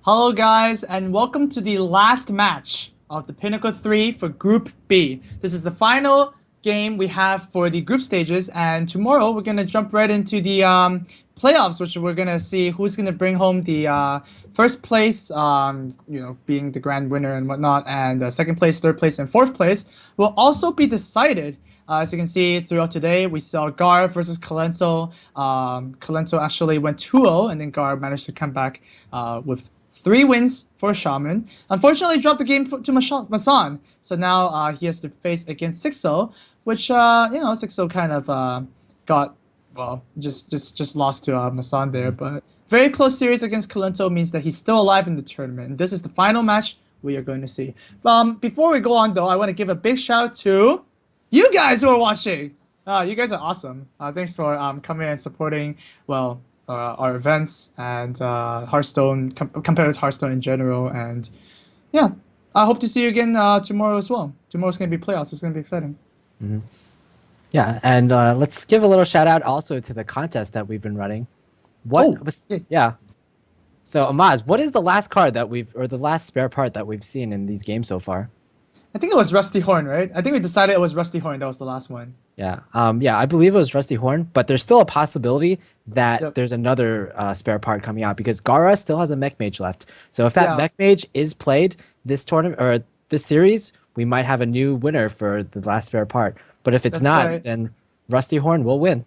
Hello, guys, and welcome to the last match of the Pinnacle 3 for Group B. This is the final game we have for the group stages, and tomorrow we're going to jump right into the playoffs, which we're going to see who's going to bring home the first place, being the grand winner and whatnot, and second place, third place, and fourth place will also be decided. As you can see throughout today, we saw Gaara versus Calento. Calento actually went 2-0, and then Gaara managed to come back with 3 wins for Shaman. Unfortunately, dropped the game to Masan. So now he has to face against Xixo, which Xixo kind of got just lost to Masan there. But very close series against Calento means that he's still alive in the tournament. And this is the final match we are going to see. Before we go on though, I want to give a big shout out to you guys who are watching. You guys are awesome. Thanks for coming and supporting. Our events and Hearthstone compared with Hearthstone in general, and yeah, I hope to see you again tomorrow as well. Tomorrow's gonna be playoffs. It's gonna be exciting. Yeah, and let's give a little shout out also to the contest that we've been running. Yeah. So Amaz, what is the last card that the last spare part that we've seen in these games so far? I think it was Rusty Horn, right? I think we decided it was Rusty Horn. That was the last one. Yeah, I believe it was Rusty Horn, but there's still a possibility that there's another spare part coming out because Gaara still has a Mech Mage left. So if that Mech Mage is played this tournament or this series, we might have a new winner for the last spare part. But if it's not, then Rusty Horn will win.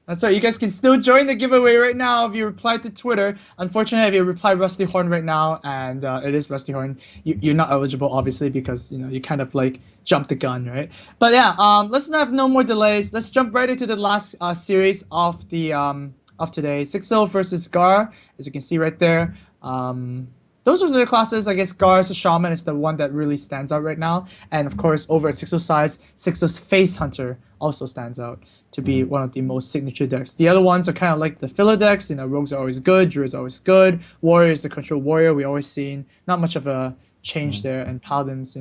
That's right. You guys can still join the giveaway right now if you reply to Twitter. Unfortunately, if you reply Rusty Horn right now, and it is Rusty Horn, you're not eligible, obviously, because you kind of like jumped the gun, right? But yeah, let's not have no more delays. Let's jump right into the last series of the of today. Xixo versus Gaara, as you can see right there. Those are the classes. I guess Gaara's Shaman is the one that really stands out right now, and of course, over at Xixo's side, Xixo's Face Hunter also stands out to be one of the most signature decks. The other ones are kind of like the filler decks. Rogues are always good, Druid's always good, Warrior is the control warrior we always seen. Not much of a change there, and Paladins,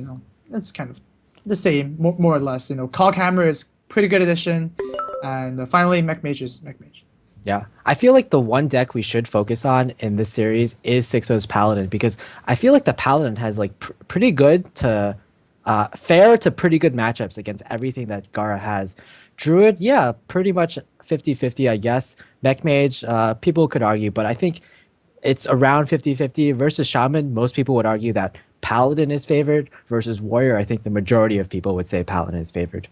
it's kind of the same, more or less. Coghammer is pretty good addition, and finally Mech Mage is Mech Mage. Yeah, I feel like the one deck we should focus on in this series is Xixo's Paladin because I feel like the Paladin has like pretty good to fair to pretty good matchups against everything that Gaara has. Druid, yeah, pretty much 50-50, I guess. Mech Mage, people could argue, but I think it's around 50-50 versus Shaman. Most people would argue that Paladin is favored versus Warrior. I think the majority of people would say Paladin is favored.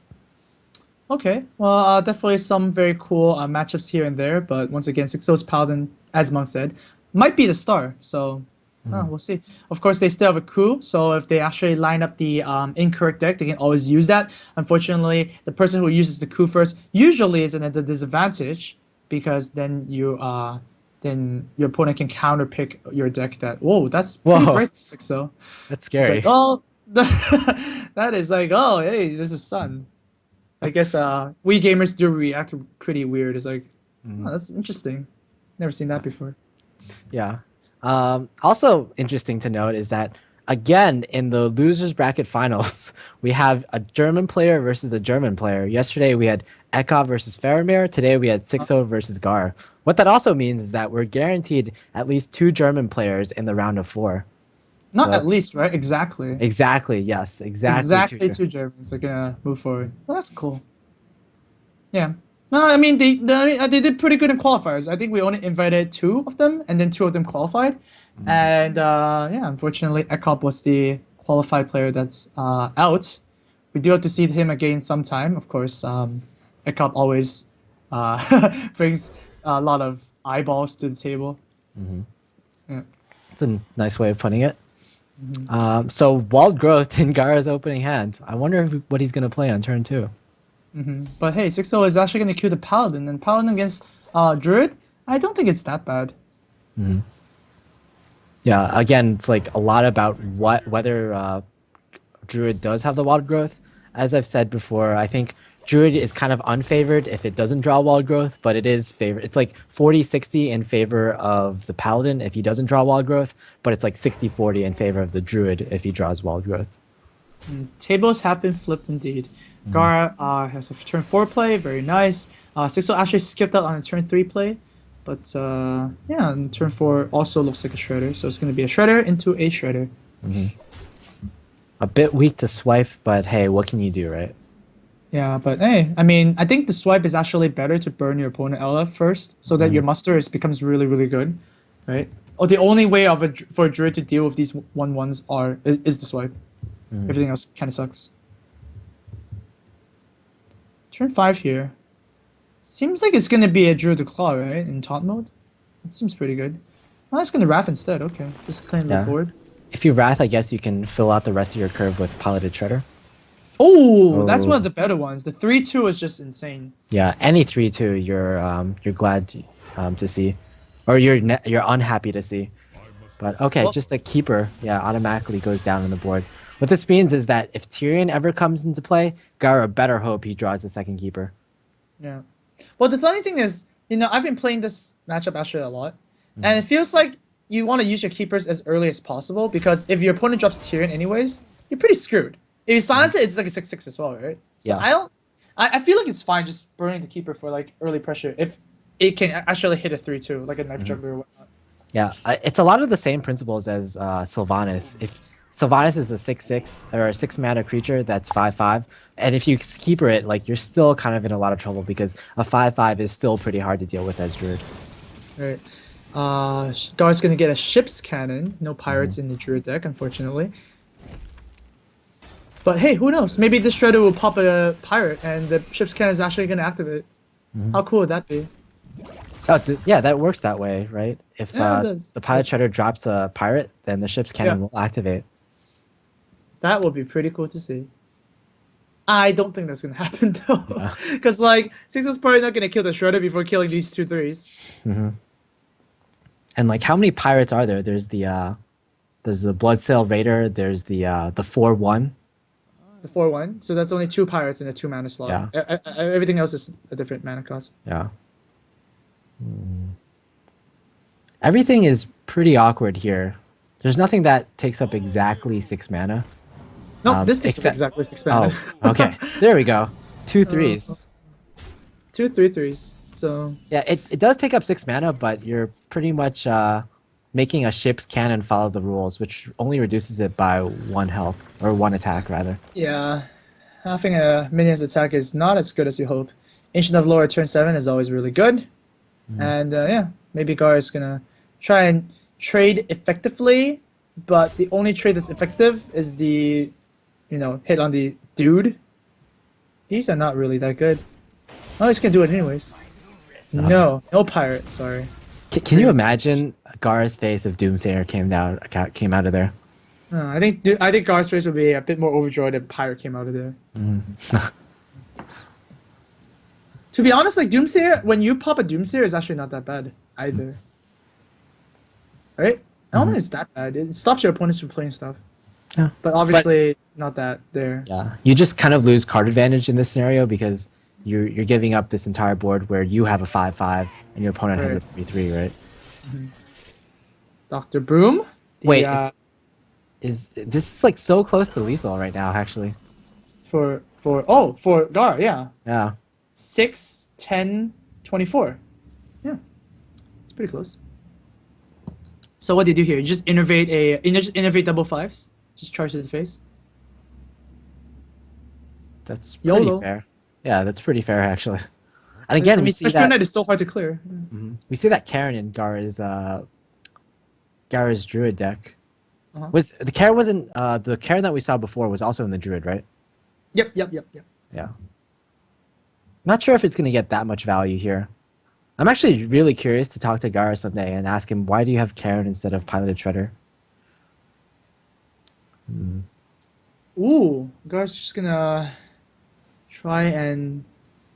Okay, well, definitely some very cool matchups here and there, but once again, Xixo's Paladin, as Monk said, might be the star, so we'll see. Of course, they still have a coup, so if they actually line up the incorrect deck, they can always use that. Unfortunately, the person who uses the coup first usually is at a disadvantage, because then your opponent can counterpick your deck. That's pretty great, Xixo. That's scary. It's like, oh, that is like, oh, hey, there's a sun. I guess we gamers do react pretty weird. It's like, oh, that's interesting. Never seen that before. Yeah. Also interesting to note is that, again, in the losers bracket finals, we have a German player versus a German player. Yesterday, we had Ekov versus Faramir. Today, we had Xixo versus Gaara. What that also means is that we're guaranteed at least 2 German players in the round of 4. Not at least, right? Exactly. Exactly, yes. Exactly 2 Germans are going to move forward. Well, that's cool. Yeah. No, I mean, they did pretty good in qualifiers. I think we only invited 2 of them, and then 2 of them qualified. And yeah, unfortunately, Ekop was the qualified player that's out. We do have to see him again sometime. Of course, Ekop always brings a lot of eyeballs to the table. Yeah. That's a nice way of putting it. So Wild Growth in Gaara's opening hand. I wonder what he's going to play on turn 2. But hey, Xixo is actually going to queue the Paladin, and Paladin against Druid, I don't think it's that bad. Yeah, again, it's like a lot about whether Druid does have the Wild Growth. As I've said before, I think Druid is kind of unfavored if it doesn't draw Wild Growth, but it is favored. It's like 40-60 in favor of the Paladin if he doesn't draw Wild Growth, but it's like 60-40 in favor of the Druid if he draws Wild Growth. Tables have been flipped indeed. Gaara has a turn 4 play, very nice. Xixo actually skipped out on a turn 3 play. But yeah, and turn 4 also looks like a Shredder. So it's going to be a Shredder into a Shredder. A bit weak to swipe, but hey, what can you do, right? Yeah, but hey, I mean, I think the swipe is actually better to burn your opponent LF first, so that your muster becomes really, really good, right? Or the only way of for a druid to deal with these 1/1s is the swipe. Everything else kind of sucks. Turn 5 here. Seems like it's gonna be a druid to claw, right? In taunt mode. It seems pretty good. Oh, it's gonna wrath instead. Okay, just claim the Yeah. board. If you Wrath, I guess you can fill out the rest of your curve with Piloted Shredder. Oh, that's one Oh. of the better ones. The 3/2 is just insane. Yeah, any 3/2 you're glad to see, or you're unhappy to see. But okay, Well- just a keeper, yeah, automatically goes down on the board. What this means is that if Tyrion ever comes into play, Gaara better hope he draws the second keeper. Yeah. Well, the funny thing is, I've been playing this matchup actually a lot, and it feels like you want to use your keepers as early as possible because if your opponent drops Tyrion anyways, you're pretty screwed. If you silence it, it's like a 6/6 as well, right? So Yeah. I feel like it's fine just burning the keeper for like early pressure if it can actually hit a 3/2 like a knife juggler or whatnot. Yeah, it's a lot of the same principles as Sylvanas. If Sylvanas is a 6/6 or a 6-mana creature that's 5/5, and if you keeper it, like you're still kind of in a lot of trouble because a 5/5 is still pretty hard to deal with as Druid. Right. Gar's gonna get a ship's cannon. No pirates in the druid deck, unfortunately. But hey, who knows? Maybe this shredder will pop a pirate and the ship's cannon is actually gonna activate. How cool would that be? Oh, yeah, that works that way, right? If Yeah, it does. the Pilot Shredder drops a pirate, then the ship's cannon will activate. That would be pretty cool to see. I don't think that's gonna happen though, because like Xixo's probably not gonna kill the shredder before killing these 2/3s. And like, how many pirates are there? There's the Bloodsail Raider. There's the 4/1. The 4/1, so that's only 2 pirates in a 2 mana slot. Yeah. Everything else is a different mana cost. Yeah. Everything is pretty awkward here. There's nothing that takes up exactly 6 mana. No, this takes except- exactly 6 mana. Oh, okay. There we go. 2 3s. 2 3/3s. So Yeah, it does take up 6 mana, but you're pretty much making a ship's cannon follow the rules, which only reduces it by 1 health, or 1 attack, rather. yeah, having a minion's attack is not as good as you hope. Ancient of Lore turn 7 is always really good. And yeah, maybe Gar is gonna try and trade effectively, but the only trade that's effective is the, hit on the dude. These are not really that good. Oh, he's gonna do it anyways. No pirate. Sorry. Can you imagine Gar's face if Doomsayer came out of there? I think Gar's face would be a bit more overjoyed if pirate came out of there. To be honest, like Doomsayer, when you pop a Doomsayer, is actually not that bad either. Right? I don't think it's that bad. It stops your opponents from playing stuff. Yeah. But obviously, not that there. Yeah, you just kind of lose card advantage in this scenario because you're giving up this entire board where you have a 5/5 and your opponent has a 3/3, right? Dr. Broom? Wait, is this is like so close to lethal right now? Actually, for Gar, yeah. yeah. 6, 10, 24. Yeah. It's pretty close. So what do you do here? You just innervate double 5s? Just charge to the face? That's pretty YOLO. fair. Yeah, that's pretty fair actually. And again, we see Spectral that Knight is so hard to clear. we see that Karen in Gara's Druid deck. Uh-huh. Was the Karen wasn't the Karen that we saw before was also in the Druid, right? Yep. Yeah. Not sure if it's gonna get that much value here. I'm actually really curious to talk to Gaara someday and ask him why do you have Karen instead of Piloted Shredder? Ooh, Gar's just gonna try and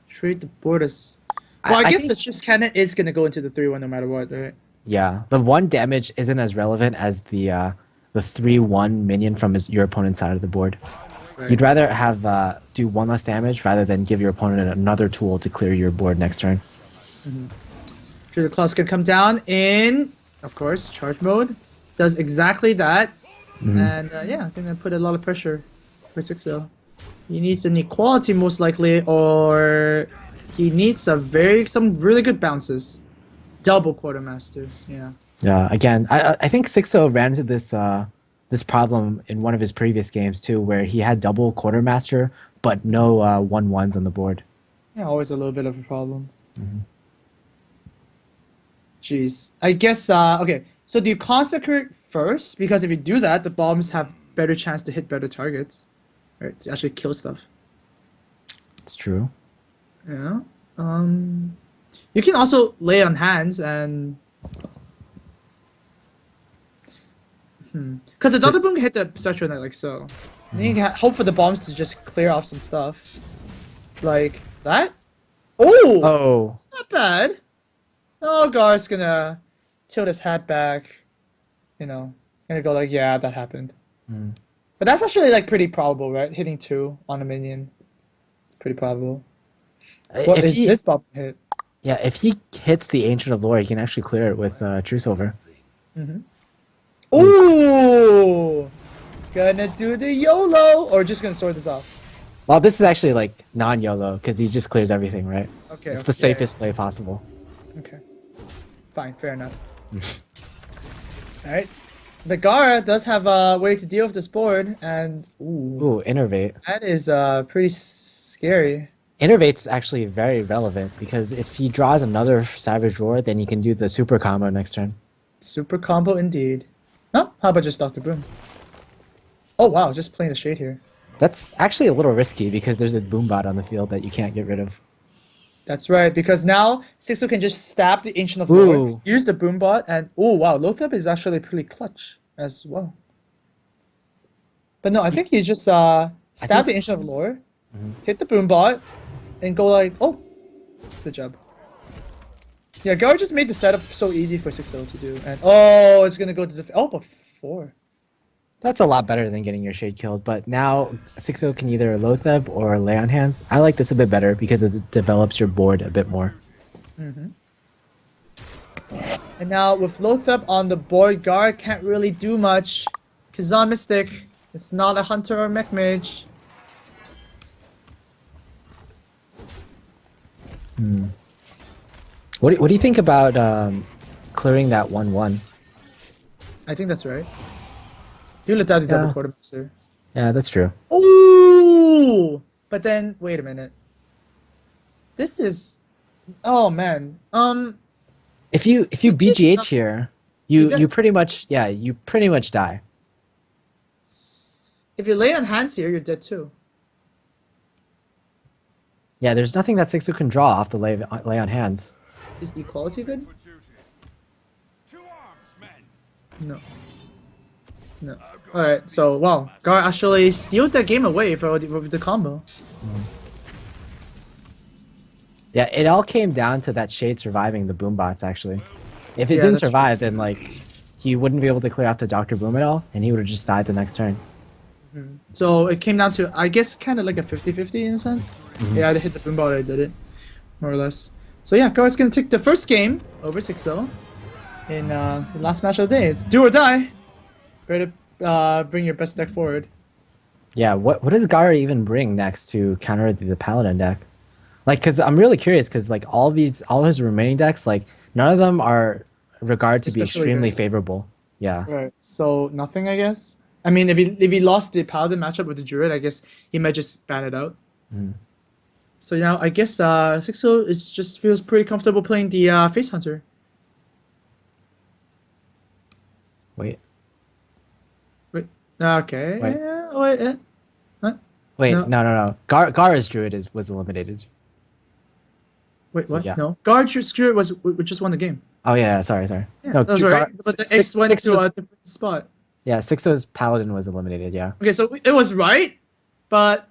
trade the board as... Well, I guess think- the ship's cannon is gonna go into the 3/1 no matter what, right? Yeah, the 1 damage isn't as relevant as the 3/1 minion from your opponent's side of the board. Right. You'd rather have do 1 less damage rather than give your opponent another tool to clear your board next turn. Druid Claws can come down in, of course, charge mode. Does exactly that. And yeah, gonna put a lot of pressure for Xixo. He needs an equality most likely, or he needs some really good bounces. Double quartermaster. Yeah. Yeah, again, I think Xixo ran into this problem in one of his previous games too, where he had double quartermaster but no 1/1s on the board. Yeah, always a little bit of a problem. Mhm. Jeez. I guess okay. So do you consecrate first? Because if you do that, the bombs have better chance to hit better targets. Right? To actually kill stuff. It's true. Yeah. You can also lay on hands and because the Doctor Boom can hit the Spectral Knight like so. And you can hope for the bombs to just clear off some stuff. Like that? Oh! Oh, It's not bad. Oh, Gar's gonna tilt his hat back. You know, gonna go like, yeah, that happened. Mm. But that's actually like pretty probable, right? Hitting 2 on a minion. It's pretty probable. What if is he, this bomb hit? yeah, if he hits the Ancient of Lore, he can actually clear it with True Silver. Ooh! Gonna do the YOLO! Or just gonna sort this off? Well, this is actually like non-YOLO because he just clears everything, right? Okay. It's the okay, yeah, safest play possible. yeah. Okay. Fine, fair enough. Alright. The Gaara does have a way to deal with this board, and ooh, Ooh, Innervate. that is pretty scary. Innervate's actually very relevant because if he draws another Savage Roar, then he can do the super combo next turn. Super combo indeed. No, how about just Dr. Boom? Oh wow, just playing the shade here. That's actually a little risky because there's a Boombot on the field that you can't get rid of. That's right, because now Xixo can just stab the Ancient of Ooh. Lore, use the Boombot, and oh wow, Lothep is actually pretty clutch as well. But no, I think you just stab the Ancient of Lore, hit the Boombot, and go like, oh, good job. Yeah, Gaara just made the setup so easy for Xixo to do, and oh, it's gonna go to the but 4. That's a lot better than getting your Shade killed, but now Xixo can either Lotheb or lay on hands. I like this a bit better because it develops your board a bit more. And now with Lothep on the board, Gaara can't really do much. Kazan Mystic, it's not a hunter or mech mage. What do you think about clearing that 1/1? I think that's right. You let out the double Yeah. quartermaster. Yeah, that's true. Ooh! But then, wait a minute. This is, oh man. If you BGH here, You you pretty much die. If you lay on hands here, you're dead too. Yeah, there's nothing that Xixo can draw off the lay on hands. Is equality good? No. No. Alright, so, wow. Gaara actually steals that game away with the combo. Yeah, it all came down to that Shade surviving the Boombots, actually. If it Yeah, didn't that's survive, then, like, he wouldn't be able to clear out the Dr. Boom at all, and he would have just died the next turn. So it came down to, I guess, kind of like a 50-50 in a sense. Yeah, I hit the Boombot, I did it. More or less. So yeah, Gaara's gonna take the first game over 6-0 in the last match of the day. It's do or die. Ready to bring your best deck forward. Yeah, what does Gaara even bring next to counter the Paladin deck? Like, because I'm really curious, because, like, all his remaining decks, like, none of them are regarded to be Especially extremely good. favorable. Yeah. Right. So nothing, I guess. I mean, if he lost the Paladin matchup with the Druid, I guess he might just ban it out. So now I guess Xixo is just feels pretty comfortable playing the Face Hunter. Wait. Okay. Wait. Yeah, wait. Wait, No. no. Gaara's Druid was eliminated. Wait, So, what? yeah. No. Guard Druid we just won the game. Oh, yeah, sorry. Yeah, No, that was right. But the X went to a different spot. Yeah, Xixo's Paladin was eliminated, yeah. Okay, so it was right, but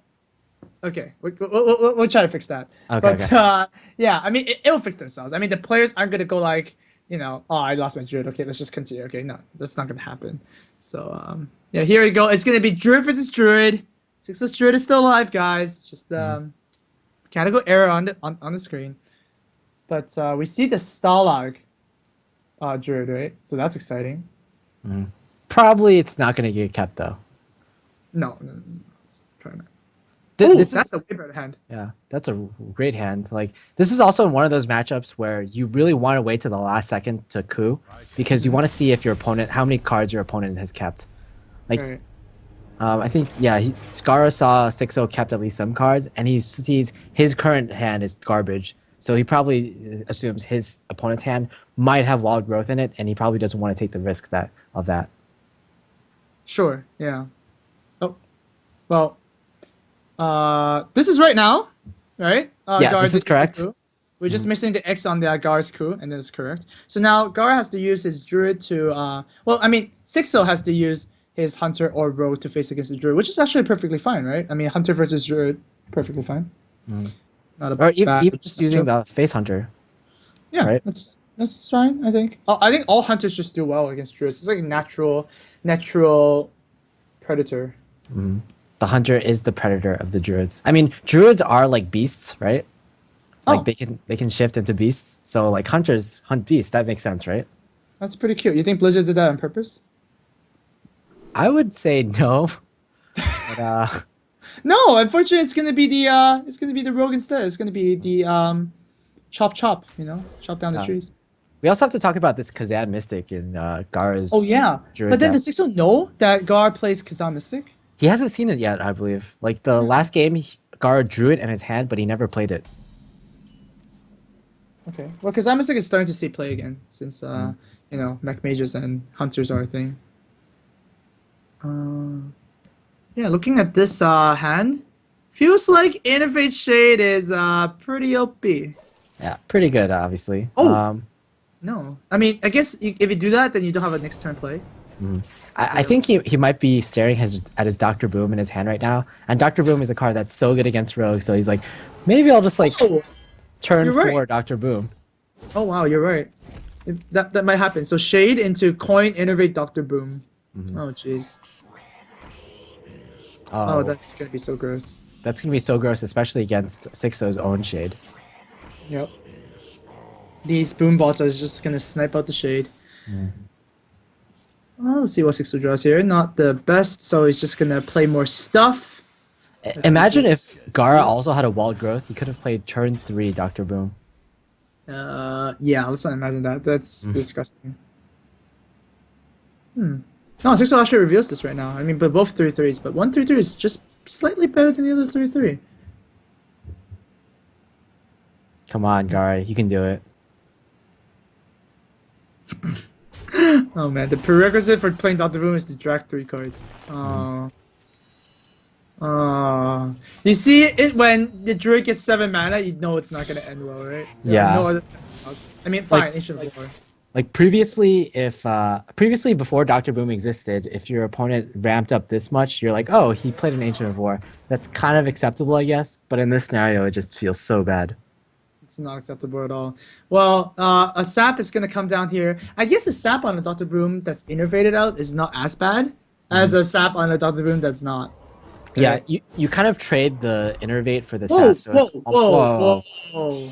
okay, we'll try to fix that. Okay, But okay. yeah, I mean it'll fix themselves. I mean the players aren't gonna go like, oh, I lost my Druid. Okay, let's just continue. Okay, no, that's not gonna happen. So yeah, here we go. It's gonna be Druid versus Druid. Xixo's Druid is still alive, guys. Just mechanical error on the screen. But we see the Stalag Druid, right? So that's exciting. Probably it's not going to get kept, though. No, it's probably not. This that's is a way better hand. yeah, that's a great hand. Like this is also one of those matchups where you really want to wait to the last second to coup because you want to see if your opponent how many cards your opponent has kept. Like Right. I think yeah, Gaara saw Xixo kept at least some cards, and he sees his current hand is garbage. So he probably assumes his opponent's hand might have wild growth in it, and he probably doesn't want to take the risk of that. Sure. Yeah. Oh, well. This is right now, right? Yeah, Gaara this is did use the correct. coup. We're just missing the X on the Gaara's coup, and that's correct. So now Gaara has to use his druid to. Well, I mean, Xixo has to use his hunter or rogue to face against the druid, which is actually perfectly fine, right? I mean, hunter versus druid, perfectly fine. Not a Or bad even just using matchup. the face hunter, Yeah, right? that's fine. I think. I think all hunters just do well against druids. It's like a natural predator. The hunter is the predator of the druids. I mean, druids are like beasts, right? Like Oh, they can shift into beasts. So like hunters hunt beasts. That makes sense, right? that's pretty cute. You think Blizzard did that on purpose? I would say no. But No, unfortunately, it's gonna be the rogue instead. It's gonna be the chop, chop down the uh, trees. we also have to talk about this Kazan Mystic in Oh Gara's yeah, druid but then deck. does Xixo know that Gar plays Kazan Mystic? He hasn't seen it yet, I believe. Like the last game, Gara drew it in his hand, but he never played it. Okay, well, Kazan Mystic is starting to see play again since mech mages and hunters are a thing. Yeah, looking at this hand, feels like Innervate Shade is pretty OP. Yeah, pretty good, obviously. Oh! No, I mean, I guess if you do that, then you don't have a next turn play. I think he might be staring at his Dr. Boom in his hand right now. And Dr. Boom is a card that's so good against Rogue, so he's like, maybe I'll just like Oh, turn you're right. 4 Dr. Boom. Oh wow, you're right. That might happen. So Shade into Coin Innervate Dr. Boom. Oh jeez. Oh, that's gonna be so gross. That's gonna be so gross, especially against Sixo's own Shade. Yep. These boom bots are just gonna snipe out the Shade. Well, let's see what Xixo draws here. Not the best, so he's just gonna play more stuff. Imagine if Gaara also had a wild growth, he could have played turn 3 Dr. Boom. Yeah, let's not imagine that. That's disgusting. No, Xixo actually reveals this right now. I mean, but both 3/3s, but 1/3/3 is just slightly better than the other 3/3. Come on, Gaara, you can do it. Oh man, the prerequisite for playing Dr. Boom is to drag 3 cards. You see it when the druid gets 7 mana, you know it's not gonna end well, right? There are Yeah. no other outs. I mean, fine, Like- Ancient War. Like previously before Dr. Boom existed, if your opponent ramped up this much, you're like, oh, he played an Ancient of War. That's kind of acceptable, I guess. But in this scenario, it just feels so bad. It's not acceptable at all. Well, a sap is gonna come down here. I guess a sap on a Dr. Boom that's innervated out is not as bad as a sap on a Dr. Boom that's not. Yeah, you kind of trade the innervate for the Whoa, sap. So whoa, it's, whoa.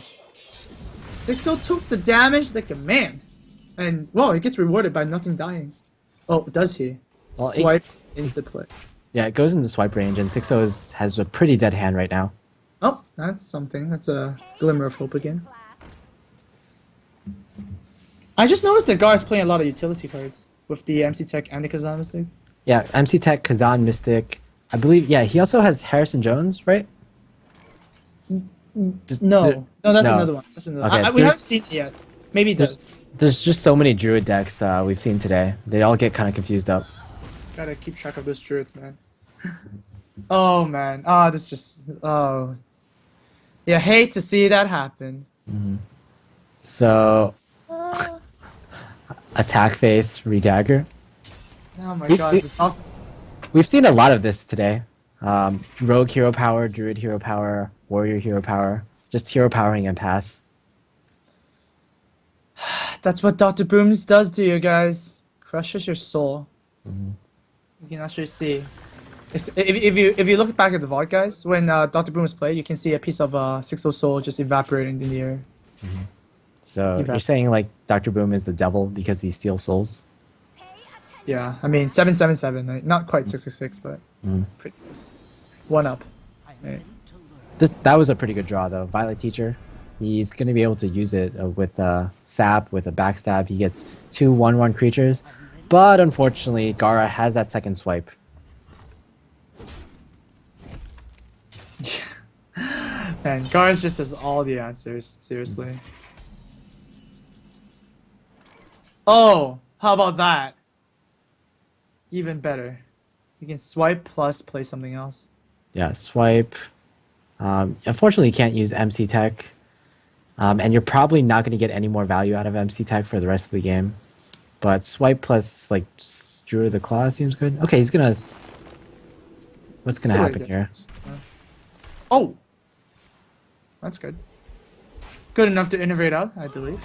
Xixo took the damage like a man. And, whoa, he gets rewarded by nothing dying. Oh, does he? Well, Swipe insta play. Yeah, it goes into swipe range, and Sixo has a pretty dead hand right now. Oh, that's something. That's a glimmer of hope again. I just noticed that Gar's playing a lot of utility cards with the MC Tech and the Kazan Mystic. Yeah, MC Tech, Kazan Mystic. I believe, yeah, he also has Harrison Jones, right? No, that's no. another one. That's another Okay, one. We there's- haven't seen it yet. Maybe it does. There's just so many Druid decks we've seen today. They all get kind of confused up. Gotta keep track of those druids, man. Oh, man. Ah, this just... Oh. Yeah, hate to see that happen. So, attack face, redagger. Oh my We- god. we- the top- We've seen a lot of this today. Rogue hero power, Druid hero power, Warrior hero power. Just hero powering and pass. That's what Dr. Booms does to you guys. Crushes your soul. You can actually see. If you look back at the VOD, guys, when Dr. Booms play, you can see a piece of Xixo soul just evaporating in the air. So Okay. you're saying like Dr. Boom is the devil because he steals souls? Yeah, I mean 777, right? Not quite 666, but pretty close. One up. Right. That was a pretty good draw though. Violet Teacher. He's going to be able to use it with Sap, with a backstab. He gets 2 1/1 creatures. But unfortunately, Gaara has that second swipe. Man, Gaara's just has all the answers. Seriously. Oh, how about that? Even better. You can swipe plus play something else. Yeah, swipe. Unfortunately, you can't use MC Tech. And you're probably not going to get any more value out of MC Tech for the rest of the game. But swipe plus, like, Druid of the Claw seems good. Okay, he's going to... What's going to happen here? Oh! That's good. Good enough to innovate out, I believe.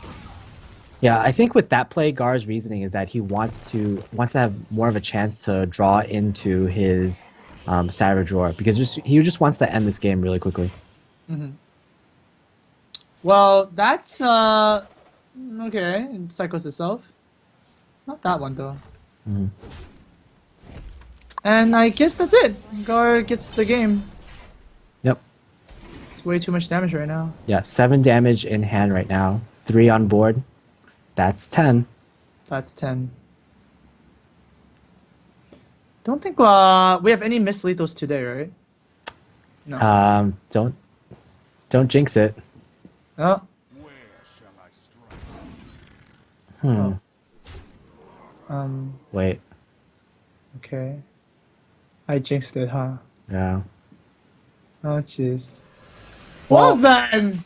Yeah, I think with that play, Gar's reasoning is that he wants to have more of a chance to draw into his Savage Roar, because he just wants to end this game really quickly. Mm-hmm. Well, that's okay. It cycles itself. Not that one though. Mm-hmm. And I guess that's it. Gar gets the game. Yep. It's way too much damage right now. Yeah, 7 damage in hand right now. 3 on board. That's 10. That's 10. Don't think we have any Miss Lethals today, right? No. Don't jinx it. Oh. Hmm. Oh. Wait. Okay. I jinxed it, huh? Yeah. Oh, jeez. Well then!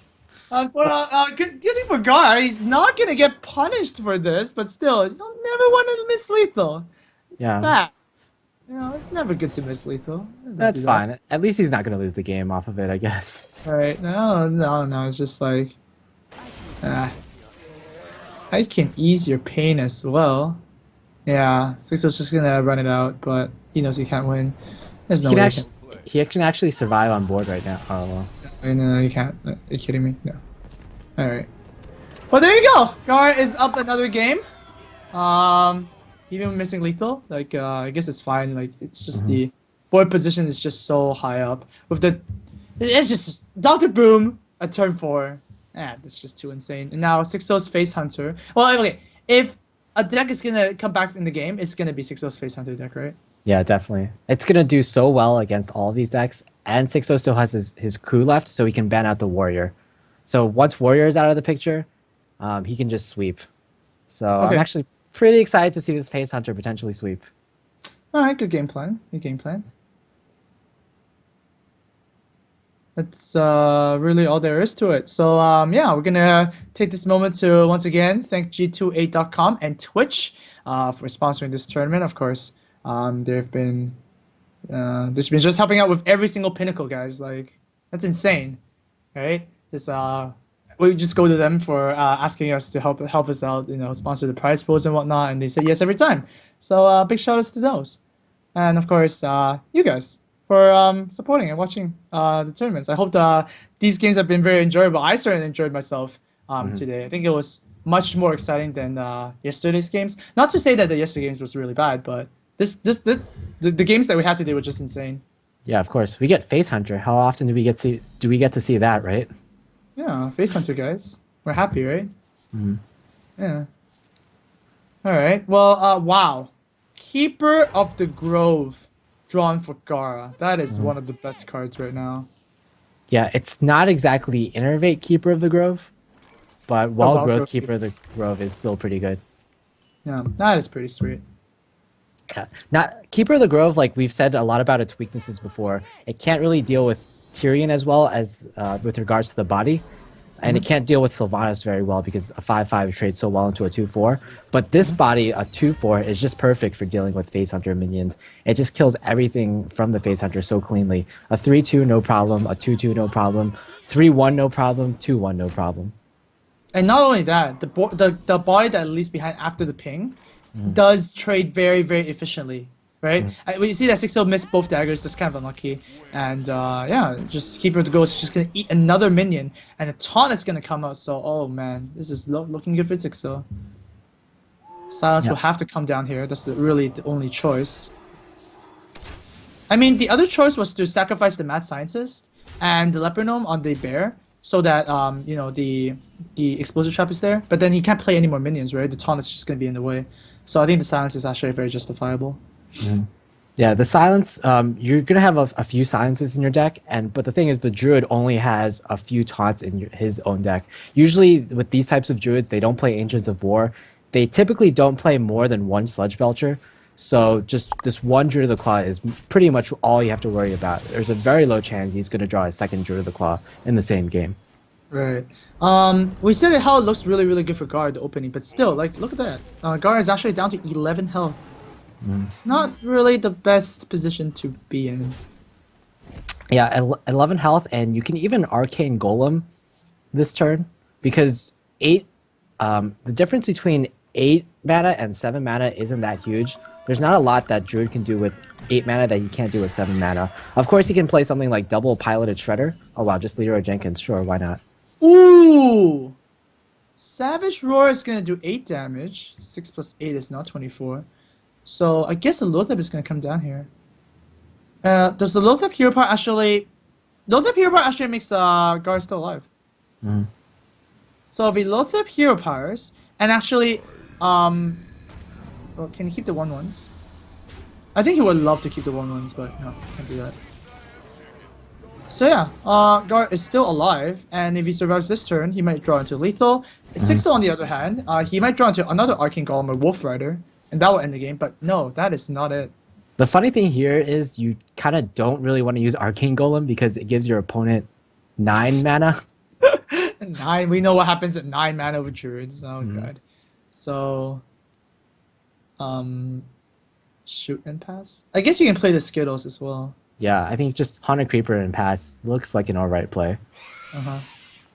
Good thing for Gar, he's not gonna get punished for this, but still, you'll never want to miss lethal. It's bad. You know, it's never good to miss lethal. That's fine. At least he's not gonna lose the game off of it, I guess. Right? No. It's just like, I can ease your pain as well. Yeah, Xixo's just gonna run it out, but he knows he can't win. There's no way. He can actually survive on board right now. Oh well. No, you can't. Are you kidding me? No. Alright. Well, there you go! Gar is up another game. Even missing lethal, like, I guess it's fine. Like, it's just the board position is just so high up. With the... It's just... Dr. Boom at turn 4. That's just too insane. And now Xixo's Face Hunter. Well, okay. If a deck is gonna come back in the game, it's gonna be Xixo's Face Hunter deck, right? Yeah, definitely. It's going to do so well against all of these decks. And Xixo still has his coup left, so he can ban out the Warrior. So once Warrior is out of the picture, he can just sweep. So I'm actually pretty excited to see this Face Hunter potentially sweep. Alright, good game plan. Good game plan. That's really all there is to it. So yeah, we're gonna take this moment to once again thank G28.com and Twitch for sponsoring this tournament. Of course, they've been just helping out with every single Pinnacle, guys. Like, that's insane, right? Just we just go to them for asking us to help us out, you know, sponsor the prize pools and whatnot, and they say yes every time. So big shout outs to those, and of course you guys for supporting and watching the tournaments. I hope these games have been very enjoyable. I certainly enjoyed myself today. I think it was much more exciting than yesterday's games. Not to say that the yesterday games was really bad, but the games that we had today were just insane. Yeah, of course. We get Face Hunter. How often do we get to see that, right? Yeah, Face Hunter, guys. We're happy, right? Mm-hmm. Yeah. All right. Well, wow. Keeper of the Grove drawn for Gaara. That is one of the best cards right now. Yeah, it's not exactly Innervate Keeper of the Grove, but Wild Growth Keeper of the Grove is still pretty good. Yeah, that is pretty sweet. Yeah. Not Keeper of the Grove, like we've said a lot about its weaknesses before. It can't really deal with Tyrion as well as with regards to the body. And it can't deal with Sylvanas very well because a 5/5 trades so well into a 2/4. But this body, a 2/4, is just perfect for dealing with Face Hunter minions. It just kills everything from the Face Hunter so cleanly. A 3/2, no problem. A 2/2, no problem. 3/1, no problem. 2/1, no problem. And not only that, the body that leaves behind after the ping does trade very, very efficiently. Right? When you see that Xixo missed both daggers, that's kind of unlucky. And yeah, just Keeper of the Ghost is just going to eat another minion. And a taunt is going to come out, so oh man, this is looking good for Xixo. Silence will have to come down here, that's really the only choice. I mean, the other choice was to sacrifice the mad scientist and the leopard gnome on the bear, so that the explosive trap is there. But then he can't play any more minions, right? The taunt is just gonna be in the way. So I think the silence is actually very justifiable. Yeah, the silence. You're gonna have a few silences in your deck, but the thing is, the druid only has a few taunts in his own deck. Usually, with these types of druids, they don't play Ancients of War. They typically don't play more than one Sludge Belcher. So just this one Druid of the Claw is pretty much all you have to worry about. There's a very low chance he's gonna draw a second Druid of the Claw in the same game. Right. We said that how it looks really, really good for Gaara, the opening, but still, like, look at that. Gaara is actually down to 11 health. It's not really the best position to be in. Yeah, 11 health, and you can even Arcane Golem this turn because the difference between 8 mana and 7 mana isn't that huge. There's not a lot that Druid can do with 8 mana that he can't do with 7 mana. Of course, he can play something like double piloted Shredder. Oh wow, just Leroy Jenkins. Sure, why not? Ooh! Savage Roar is gonna do 8 damage. 6 plus 8 is not 24. So I guess the Lothep is gonna come down here. Does the Lothep Hero Power actually... Lothep Hero Power actually makes Gaara still alive. So if he Lothep Hero Powers, and actually... Well, can he keep the 1/1s? I think he would love to keep the 1/1s, but no, can't do that. So yeah, Gaara is still alive, and if he survives this turn, he might draw into lethal. Xixo, on the other hand, he might draw into another Arcane Golem or Wolf Rider, and that will end the game, but no, that is not it. The funny thing here is you kind of don't really want to use Arcane Golem because it gives your opponent 9 mana. 9, we know what happens at 9 mana with Druids, oh god. So... shoot and pass? I guess you can play the Skittles as well. Yeah, I think just Haunted Creeper and pass looks like an alright play.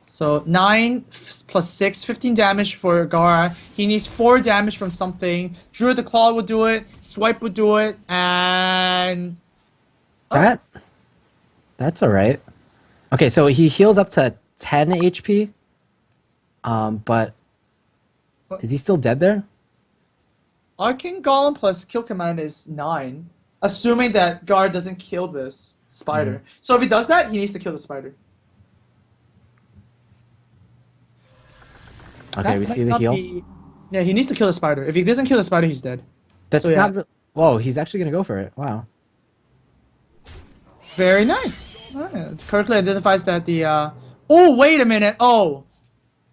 So 9 plus 6, 15 damage for Gaara. He needs 4 damage from something. Druid the Claw would do it. Swipe would do it. And... That's alright. Okay, so he heals up to 10 HP. But... Is he still dead there? Arcane Golem plus Kill Command is 9. Assuming that Gaara doesn't kill this spider. So if he does that, he needs to kill the spider. Okay, That we see might the not heal. Yeah, he needs to kill the spider. If he doesn't kill the spider, he's dead. That's So, yeah. not... Whoa, he's actually gonna go for it. Wow. Very nice. Correctly identifies that the... Oh, wait a minute. Oh.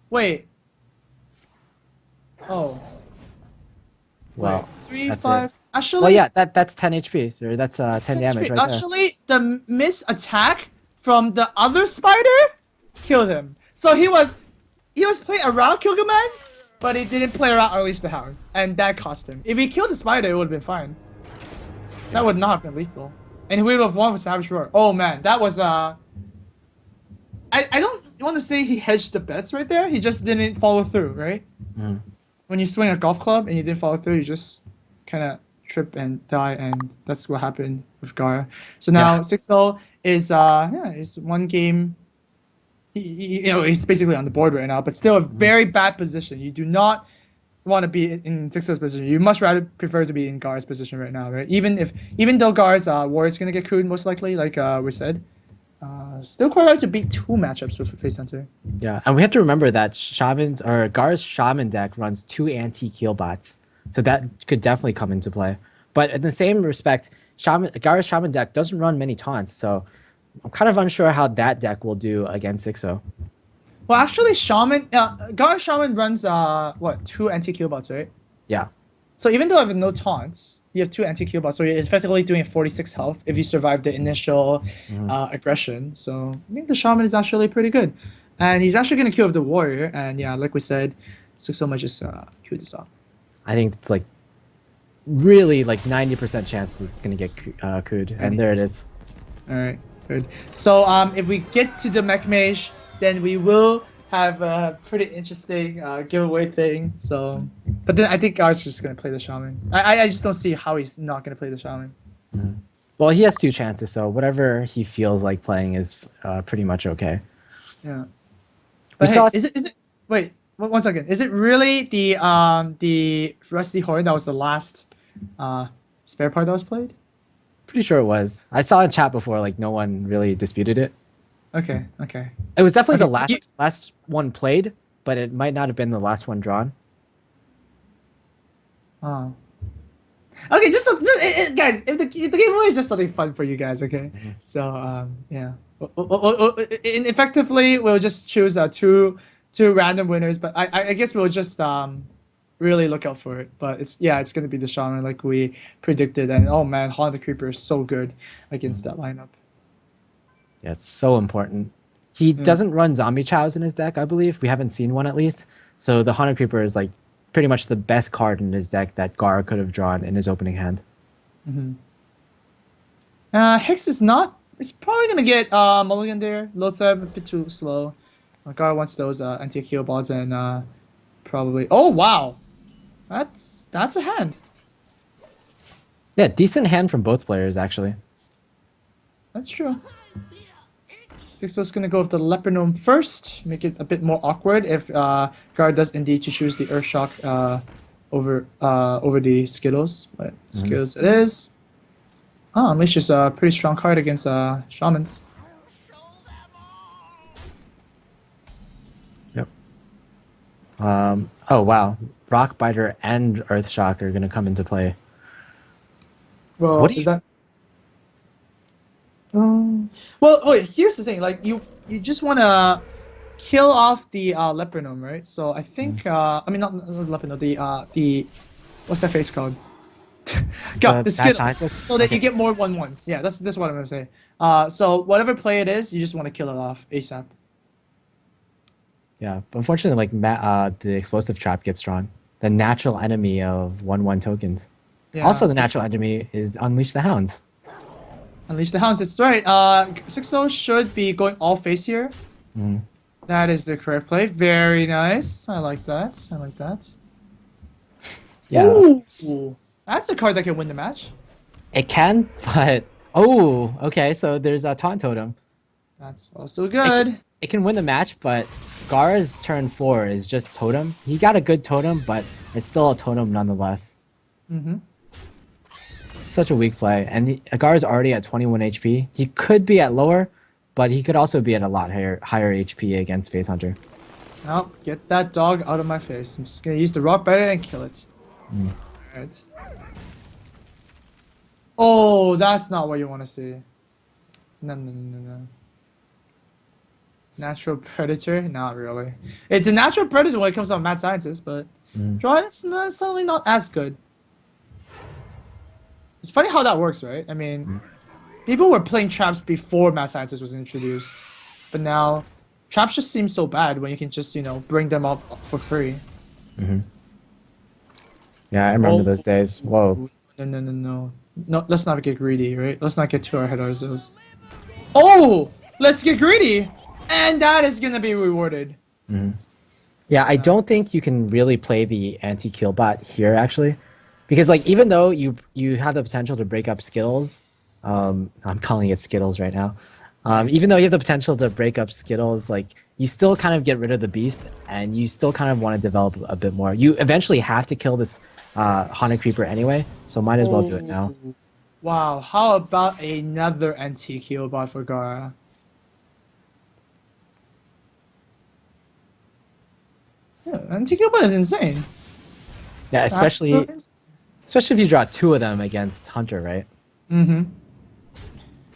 Wait. Oh. Well, Wait, 3, that's 5... it. Actually... Well, yeah, that's 10 HP. So that's 10 damage right there. Actually, the miss attack from the other spider killed him. So he was playing around Kill Command, but he didn't play around Unleash the Hounds, and that cost him. If he killed the spider, it would have been fine. That would not have been lethal. And he would have won with Savage Roar. Oh man, that was I don't want to say he hedged the bets right there. He just didn't follow through, right? When you swing a golf club and you didn't follow through, you just kind of trip and die, and that's what happened with Gaara. So now 6-0 is is one game. He's basically on the board right now, but still a very bad position. You do not want to be in 6-0's position. You much rather prefer to be in Gaara's position right now, right? Even though Gaara's war is gonna get cooed most likely, like we said, still quite hard to beat 2 matchups with Face Hunter. Yeah, and we have to remember that Gaara's Shaman deck runs 2 anti-Keel bots. So that could definitely come into play. But in the same respect, Gaara's Shaman deck doesn't run many taunts, so I'm kind of unsure how that deck will do against Xixo. Well, actually, Gaara's Shaman runs 2 anti-Q bots, right? Yeah. So even though I have no taunts, you have 2 anti-Q bots, so you're effectively doing 46 health if you survive the initial aggression. So I think the Shaman is actually pretty good. And he's actually going to kill with the Warrior, and yeah, like we said, Xixo might just Q this off. I think it's like really like 90% chance it's gonna get cooed, and there it is. All right, good. So if we get to the Mech Mage, then we will have a pretty interesting giveaway thing. So, but then I think Gaara's just gonna play the Shaman. I just don't see how he's not gonna play the Shaman. Well, he has 2 chances, so whatever he feels like playing is pretty much okay. Yeah. But hey, is it? Wait. 1 second. Is it really the Rusty Horn that was the last spare part that was played? Pretty sure it was. I saw in chat before, like no one really disputed it. Okay, okay. It was definitely the Okay, last one played, but it might not have been the last one drawn. Oh. Okay, guys, if the giveaway is just something fun for you guys, okay? So yeah, effectively we'll just choose two random winners, but I guess we'll just really look out for it. But it's gonna be the shaman like we predicted, and oh man, Haunted Creeper is so good against that lineup. Yeah, it's so important. He Yeah. doesn't run zombie chows in his deck, I believe. We haven't seen one at least. So the Haunted Creeper is like pretty much the best card in his deck that Gaara could have drawn in his opening hand. Hex is not. It's probably gonna get mulligan there. Lothar a bit too slow. Gar wants those anti-heal balls and probably. Oh wow, that's a hand. Yeah, decent hand from both players actually. That's true. Xixo's gonna go with the Leper Gnome first, make it a bit more awkward if Gar does indeed to choose the Earth Shock over the Skittles. But Skittles it is. Oh, Unleash is a pretty strong card against Shamans. Yep. Oh wow, Rock Biter and Earth Shock are gonna come into play. Well, What do is you- that? Well, wait. Here's the thing. Like you just wanna kill off the Leper Gnome, right? So I think I mean not Leper Gnome. The what's that face called? God, the Mad Skittles. Scientist? So that Okay. you get more 1/1s. Yeah, that's what I'm gonna say. So whatever play it is, you just want to kill it off ASAP. Yeah, but unfortunately, like the explosive trap gets drawn. The natural enemy of 1/1 tokens. Yeah. Also, the natural enemy is Unleash the Hounds. Unleash the Hounds. That's right. Xixo should be going all face here. That is the correct play. Very nice. I like that. I like that. Yeah, Ooh. That's a card that can win the match. it can, but oh, okay. So there's a taunt totem. That's also good. It can win the match, but Gaara's turn 4 is just totem. He got a good totem, but it's still a totem nonetheless. Such a weak play, and Gaara's already at 21 HP. He could be at lower, but he could also be at a lot higher HP against Face Hunter. Now, get that dog out of my face. I'm just gonna use the Rock Biter and kill it. Alright. Oh, that's not what you want to see. No. Natural Predator? Not really. It's a Natural Predator when it comes to Mad Scientist, but draw it's suddenly not as good. It's funny how that works, right? I mean, people were playing traps before Mad Scientist was introduced, but now traps just seem so bad when you can just, bring them up for free. Yeah, I remember those days. Whoa. No. No, let's not get greedy, right? Let's not get too ahead of ourselves. Oh! Let's get greedy! And that is gonna be rewarded. Yeah, I don't think you can really play the anti-kill bot here actually, because like even though you have the potential to break up Skittles, I'm calling it Skittles right now. Even though you have the potential to break up Skittles, like you still kind of get rid of the beast, and you still kind of want to develop a bit more. You eventually have to kill this Haunted Creeper anyway, so might as well do it now. Wow, how about another antique heal bot for Gaara? Yeah, antique heal bot is insane. Yeah, especially if you draw 2 of them against Hunter, right?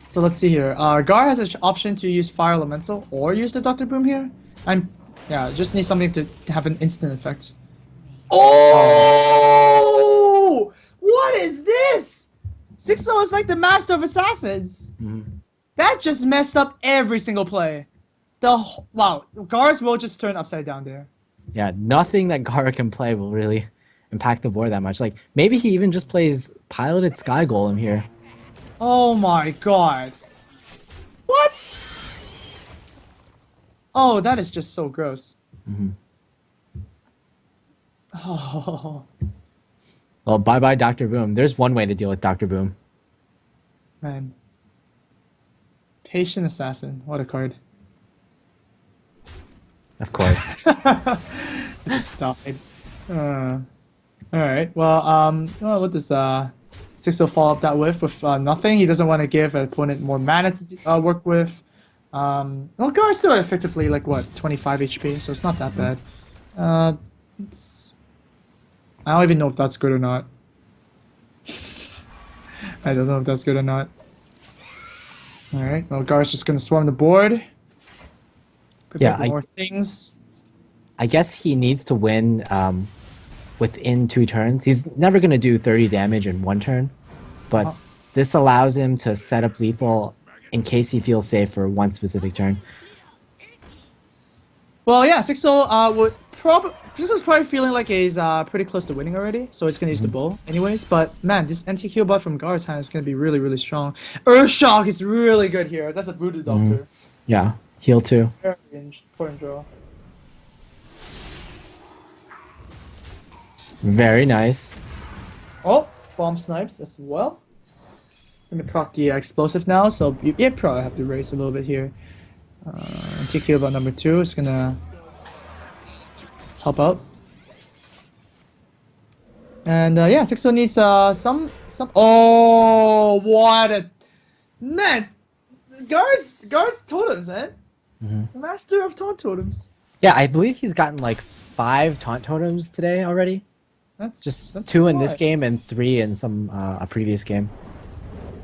So let's see here. Gaara has an option to use Fire Elemental or use the Dr. Boom here. Just need something to have an instant effect. Oh! What is this? Xixo is like the master of assassins. That just messed up every single play. Wow, Gaara's will just turn upside down there. Yeah, nothing that Gaara can play will really impact the board that much. Like maybe he even just plays Piloted Sky Golem here. Oh my god. What? Oh, that is just so gross. Oh, Well, bye-bye Dr. Boom. There's one way to deal with Dr. Boom. man. Patient Assassin. What a card. Of course. Just died. Alright, well, what does Xixo follow up that with nothing. He doesn't want to give an opponent more mana to work with. Well, Gaara's still effectively like what 25 HP, so it's not that bad. It's, I don't even know if that's good or not. I don't know if that's good or not. All right, well, Gaara's just gonna swarm the board. Yeah, More things. I guess he needs to win within 2 turns. He's never going to do 30 damage in 1 turn, but this allows him to set up lethal in case he feels safe for 1 specific turn. Well, yeah, Xixo would Xixo's probably feeling like he's pretty close to winning already, so he's gonna use the bow anyways. But man, this anti-heal bot from Gaara's hand is gonna be really, really strong. Earthshock is really good here. That's a voodoo doctor. Yeah, heal too. Very important draw. Very nice. Oh, bomb snipes as well. I'm gonna proc the explosive now, so you probably have to raise a little bit here. Anti-heal bot number 2 is gonna help out. And yeah, Xixo needs some. Oh, what a man! Guards totems, man. Master of taunt totems. Yeah, I believe he's gotten like 5 taunt totems today already. That's 2 in this game and 3 in some a previous game.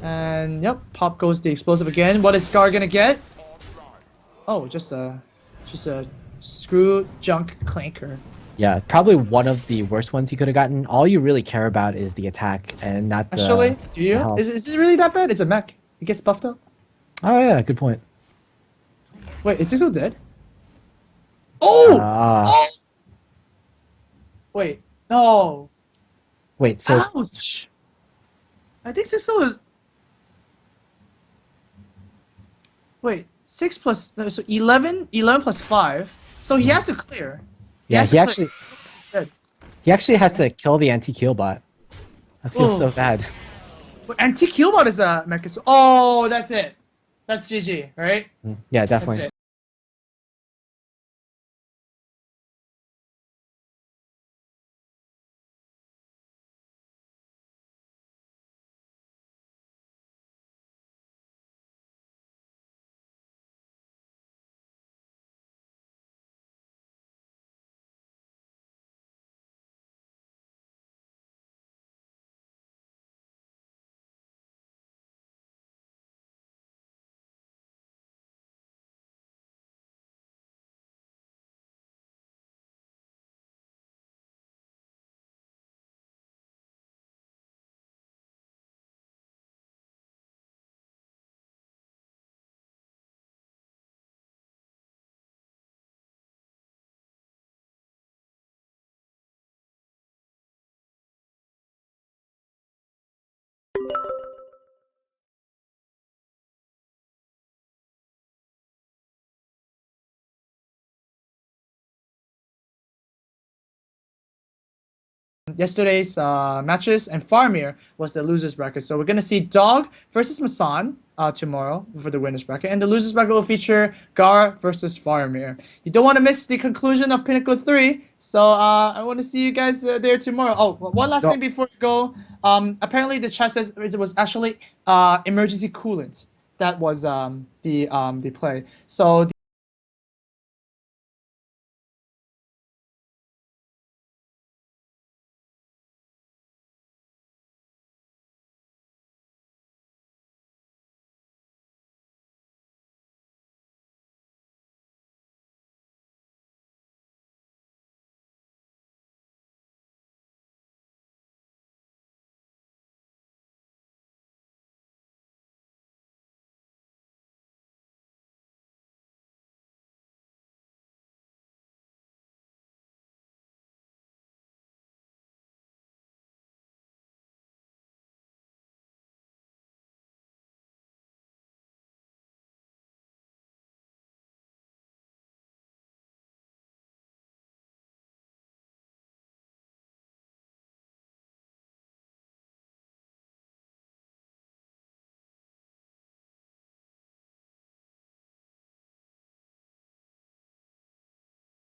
And yep, pop goes the explosive again. What is Scar gonna get? Oh, just a screw junk clanker. Yeah, probably one of the worst ones he could have gotten. All you really care about is the attack and not the. Actually, do you? health. Is it really that bad? It's a mech. It gets buffed up. Oh yeah, good point. Wait, is Xixo dead? Oh! Oh! Wait, no. Wait, so Ouch! I think Xixo is. Wait, 6 plus no, so 11 plus 5. So he has to clear. yeah, has he to actually clear. He's dead. he actually has to kill the anti-kill bot. I feel so bad. But anti-kill bot is a mech. Oh, that's it. That's GG, right? Yeah, That's definitely. it. Yesterday's matches, and Farmir was the losers bracket. So we're gonna see Dog versus Masan tomorrow for the winners bracket, and the losers bracket will feature Gaara versus Farmir. You don't want to miss the conclusion of Pinnacle 3, so I want to see you guys there tomorrow. Oh, one last thing before we go. Apparently the chat says it was actually emergency coolant that was the play. So